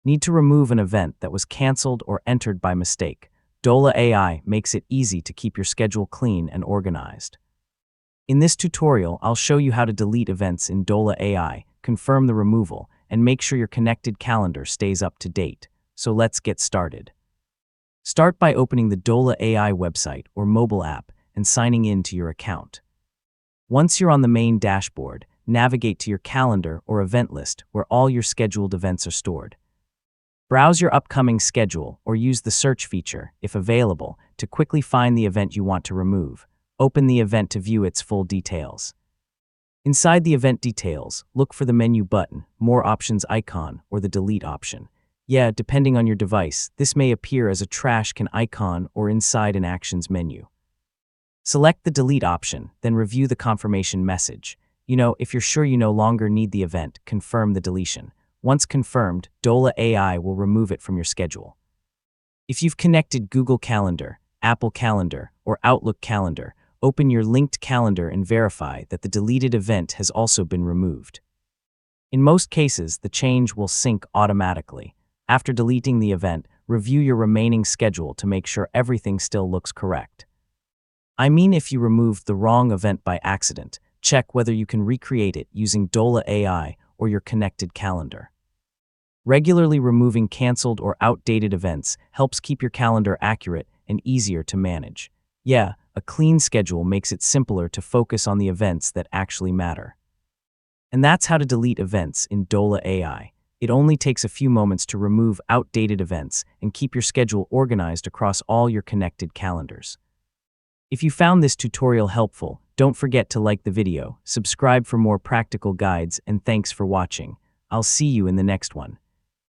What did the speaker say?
Need to remove an event that was canceled or entered by mistake? Dola AI makes it easy to keep your schedule clean and organized. In this tutorial, I'll show you how to delete events in Dola AI, confirm the removal, and make sure your connected calendar stays up to date. So let's get started. Start by opening the Dola AI website or mobile app and signing in to your account. Once you're on the main dashboard, navigate to your calendar or event list where all your scheduled events are stored. Browse your upcoming schedule or use the search feature, if available, to quickly find the event you want to remove. Open the event to view its full details. Inside the event details, look for the menu button, More Options icon, or the Delete option. Yeah, depending on your device, this may appear as a trash can icon or inside an Actions menu. Select the Delete option, then review the confirmation message. If you're sure you no longer need the event, confirm the deletion. Once confirmed, Dola AI will remove it from your schedule. If you've connected Google Calendar, Apple Calendar, or Outlook Calendar, open your linked calendar and verify that the deleted event has also been removed. In most cases, the change will sync automatically. After deleting the event, review your remaining schedule to make sure everything still looks correct. If you removed the wrong event by accident, check whether you can recreate it using Dola AI or your connected calendar. Regularly removing canceled or outdated events helps keep your calendar accurate and easier to manage. Yeah, a clean schedule makes it simpler to focus on the events that actually matter. And that's how to delete events in Dola AI. It only takes a few moments to remove outdated events and keep your schedule organized across all your connected calendars. If you found this tutorial helpful, don't forget to like the video, subscribe for more practical guides, and thanks for watching. I'll see you in the next one.